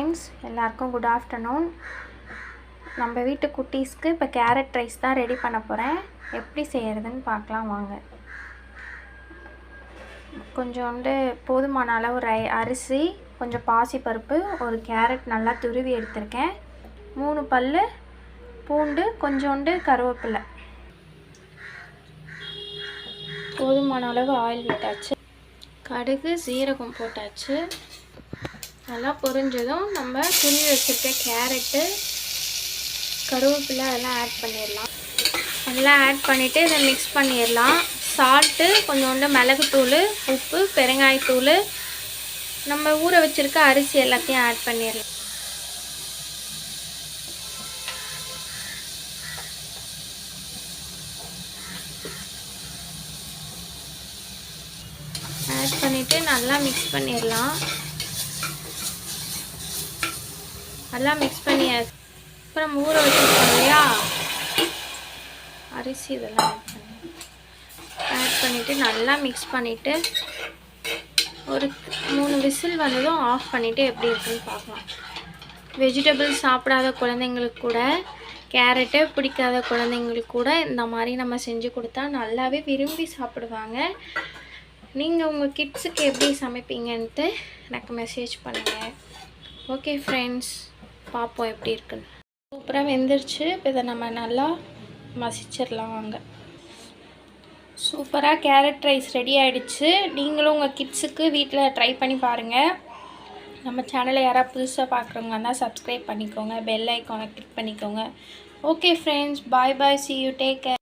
Friends, எல்லாருக்கும் good afternoon. நம்ம வீட்டு குட்டீஸ்க்கு இப்போ கேரட் ரைஸ் தான் ரெடி பண்ண போகிறேன். எப்படி செய்கிறதுன்னு பார்க்கலாம் வாங்க. கொஞ்சோண்டு போதுமான அளவு அரிசி, கொஞ்சம் பாசிப்பருப்பு, ஒரு கேரட் நல்லா துருவி எடுத்திருக்கேன், 3 பல் பூண்டு, கொஞ்சோண்டு கருவேப்பிலை, போதுமான அளவு ஆயில் விட்டாச்சு, கடுகு சீரகம் போட்டாச்சு. நல்லா பொரிஞ்சதும் நம்ம துருவி வச்சுருக்க கேரட்டு, கருவேப்பிலை அதெல்லாம் ஆட் பண்ணிடலாம். அதெல்லாம் ஆட் பண்ணிவிட்டு இதை மிக்ஸ் பண்ணிடலாம். சால்ட்டு, கொஞ்சோண்டு மிளகுத்தூள், உப்பு, பெருங்காயத்தூள், நம்ம ஊற வச்சுருக்க அரிசி எல்லாத்தையும் ஆட் பண்ணிடலாம். ஆட் பண்ணிவிட்டு நல்லா மிக்ஸ் பண்ணிடலாம். நல்லா மிக்ஸ் பண்ணியாச்சு. அப்புறம் ஊற வச்சுருக்கோம் இல்லையா அரிசி, இதெல்லாம் ஆட் பண்ணிவிட்டு நல்லா மிக்ஸ் பண்ணிவிட்டு ஒரு 3 விசில் வந்ததும் ஆஃப் பண்ணிவிட்டு எப்படி இருக்குன்னு பார்க்கலாம். வெஜிடபிள்ஸ் சாப்பிடாத குழந்தைங்களுக்கு கூட, கேரட்டே பிடிக்காத குழந்தைங்களுக்கு கூட இந்த மாதிரி நம்ம செஞ்சு கொடுத்தா நல்லாவே விரும்பி சாப்பிடுவாங்க. நீங்கள் உங்கள் கிட்ஸுக்கு எப்படி சமைப்பீங்கன்ட்டு எனக்கு மெசேஜ் பண்ணுங்கள். ஓகே ஃப்ரெண்ட்ஸ், பார்ப்போம் எப்படி இருக்குன்னு. சூப்பராக வெந்துருச்சு. இப்போ இதை நம்ம நல்லா மசிச்சிடலாம் வாங்க. சூப்பராக கேரட் ரைஸ் ரெடி ஆகிடுச்சு. நீங்களும் உங்கள் கிட்ஸுக்கு வீட்டில் ட்ரை பண்ணி பாருங்கள். நம்ம சேனலை யாராவது புதுசாக பார்க்குறவங்க இருந்தால் சப்ஸ்கிரைப் பண்ணிக்கோங்க, பெல் ஐக்கானை கிளிக் பண்ணிக்கோங்க. Okay friends, bye bye, see you, take care.